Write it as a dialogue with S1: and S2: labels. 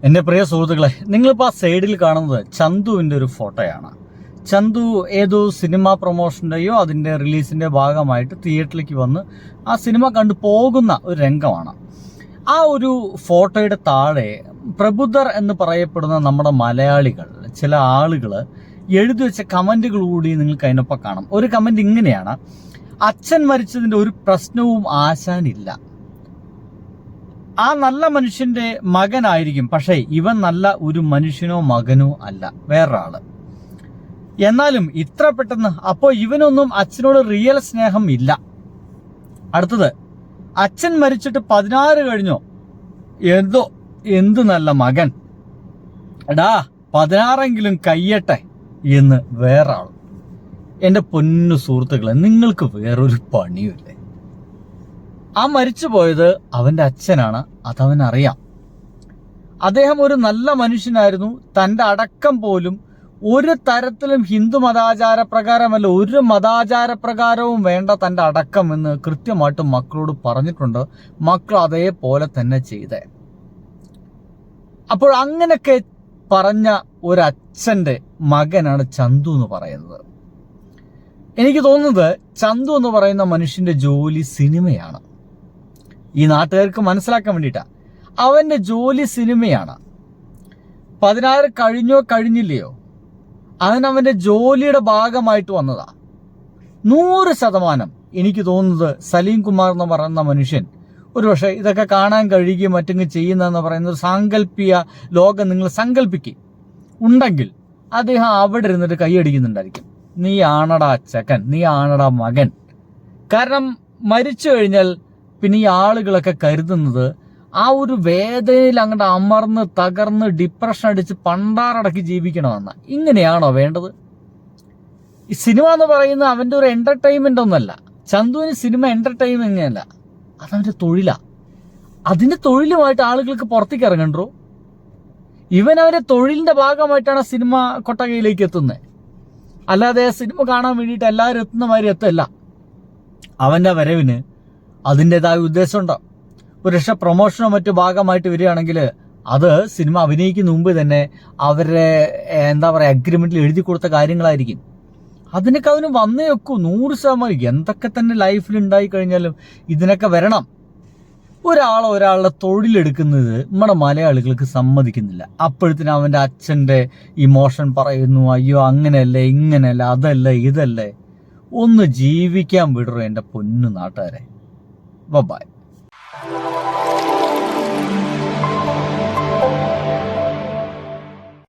S1: എൻ്റെ പ്രിയ സുഹൃത്തുക്കളെ, നിങ്ങളിപ്പോൾ ആ സൈഡിൽ കാണുന്നത് ചന്തുവിൻ്റെ ഒരു ഫോട്ടോയാണ്. ചന്തു ഏതോ സിനിമ പ്രൊമോഷൻ്റെയോ അതിൻ്റെ റിലീസിൻ്റെ ഭാഗമായിട്ട് തിയേറ്ററിലേക്ക് വന്ന് ആ സിനിമ കണ്ടു പോകുന്ന ഒരു രംഗമാണ്. ആ ഒരു ഫോട്ടോയുടെ താഴെ പ്രബുദ്ധർ എന്ന് പറയപ്പെടുന്ന നമ്മുടെ മലയാളികൾ, ചില ആളുകൾ എഴുതി വെച്ച കമൻറ്റുകൾ കൂടി നിങ്ങൾക്ക് അതിനൊപ്പം കാണാം. ഒരു കമൻറ്റ് ഇങ്ങനെയാണ്: അച്ഛൻ മരിച്ചതിൻ്റെ ഒരു പ്രശ്നവും ആശാനില്ല. ആ നല്ല മനുഷ്യന്റെ മകനായിരിക്കും, പക്ഷേ ഇവൻ നല്ല ഒരു മനുഷ്യനോ മകനോ അല്ല, വേറൊരാള്. എന്നാലും ഇത്ര പെട്ടെന്ന് അപ്പോൾ ഇവനൊന്നും അച്ഛനോട് റിയൽ സ്നേഹം ഇല്ല. അടുത്തത്, അച്ഛൻ മരിച്ചിട്ട് 16 കഴിഞ്ഞോ, എന്ത് നല്ല മകൻ, എടാ 16എങ്കിലും കയ്യട്ടെ എന്ന് വേറൊരാൾ. എൻ്റെ പൊന്നു സുഹൃത്തുക്കളെ, നിങ്ങൾക്ക് വേറൊരു പണിയുമില്ലേ? ആ മരിച്ചു പോയത് അവൻ്റെ അച്ഛനാണ്, അതവനറിയാം. അദ്ദേഹം ഒരു നല്ല മനുഷ്യനായിരുന്നു. തൻ്റെ അടക്കം പോലും ഒരു തരത്തിലും ഹിന്ദു മതാചാരപ്രകാരമല്ല, ഒരു മതാചാരപ്രകാരവും വേണ്ട തൻ്റെ അടക്കം എന്ന് കൃത്യമായിട്ട് മക്കളോട് പറഞ്ഞിട്ടുണ്ട്. മക്കൾ അതേപോലെ തന്നെ ചെയ്തേ. അപ്പോൾ അങ്ങനെയൊക്കെ പറഞ്ഞ ഒരച്ഛൻ്റെ മകനാണ് ചന്തു എന്ന് പറയുന്നത്. എനിക്ക് തോന്നുന്നത് ചന്തു എന്ന് പറയുന്ന മനുഷ്യൻ്റെ ജോലി സിനിമയാണ്. ഈ നാട്ടുകാർക്ക് മനസ്സിലാക്കാൻ വേണ്ടിയിട്ടാ. അവൻ്റെ ജോലി സിനിമയാണ്. 16 കഴിഞ്ഞോ കഴിഞ്ഞില്ലയോ, അവൻ്റെ ജോലിയുടെ ഭാഗമായിട്ട് വന്നതാ. 100% എനിക്ക് തോന്നുന്നത് സലീം കുമാർ എന്ന് പറയുന്ന മനുഷ്യൻ ഒരുപക്ഷെ ഇതൊക്കെ കാണാൻ കഴിയുകയും മറ്റെങ്കിൽ ചെയ്യുന്നതെന്ന് പറയുന്നത് സാങ്കല്പിക ലോകം നിങ്ങൾ സങ്കല്പിക്കുക ഉണ്ടെങ്കിൽ അദ്ദേഹം അവിടെ ഇരുന്നിട്ട് കൈയടിക്കുന്നുണ്ടായിരിക്കും. നീ ആണടാ ചക്കൻ, നീ ആണടാ മകൻ. കാരണം മരിച്ചു കഴിഞ്ഞാൽ പിന്നെ ഈ ആളുകളൊക്കെ കരുതുന്നത് ആ ഒരു വേദനയിൽ അങ്ങോട്ട് അമർന്ന് തകർന്ന് ഡിപ്രഷൻ അടിച്ച് പണ്ടാറടക്കി ജീവിക്കണമെന്ന. ഇങ്ങനെയാണോ വേണ്ടത്? ഈ സിനിമ എന്ന് പറയുന്നത് അവൻ്റെ ഒരു എൻ്റർടൈൻമെൻ്റ് ഒന്നുമല്ല. ചന്തുവിന് സിനിമ എൻ്റർടൈൻമെൻ്റ് അല്ല, അതവൻ്റെ തൊഴിലാണ്. അതിൻ്റെ തൊഴിലുമായിട്ട് ആളുകൾക്ക് പുറത്തേക്ക് ഇറങ്ങണ്ടോ? ഇവൻ അവൻ്റെ തൊഴിലിൻ്റെ ഭാഗമായിട്ടാണ് സിനിമ കൊട്ടകയിലേക്ക് എത്തുന്നത്. അല്ലാതെ സിനിമ കാണാൻ വേണ്ടിയിട്ട് എല്ലാവരും എത്തുന്ന മാതിരി എത്തല്ല. അവൻ്റെ വരവിന് അതിൻ്റെതായ ഉദ്ദേശമുണ്ടാവും. ഒരു രക്ഷ പ്രൊമോഷനോ മറ്റു ഭാഗമായിട്ട് വരികയാണെങ്കിൽ അത് സിനിമ അഭിനയിക്കുന്ന മുമ്പ് തന്നെ അവരുടെ അഗ്രിമെന്റിൽ എഴുതി കൊടുത്ത കാര്യങ്ങളായിരിക്കും. അതിനൊക്കെ അവന് വന്നേ വെക്കൂ. 100%. എന്തൊക്കെ തന്നെ ലൈഫിൽ ഉണ്ടായി കഴിഞ്ഞാലും ഇതിനൊക്കെ വരണം. ഒരാളുടെ തൊഴിലെടുക്കുന്നത് നമ്മുടെ മലയാളികൾക്ക് സമ്മതിക്കുന്നില്ല. അപ്പോഴത്തേനും അവൻ്റെ അച്ഛൻ്റെ ഇമോഷൻ പറയുന്നു, അയ്യോ അങ്ങനെയല്ലേ ഇങ്ങനെയല്ല അതല്ലേ ഇതല്ലേ. ഒന്ന് ജീവിക്കാൻ വിടറോ എൻ്റെ പൊന്നു നാട്ടുകാരെ. ബൈ.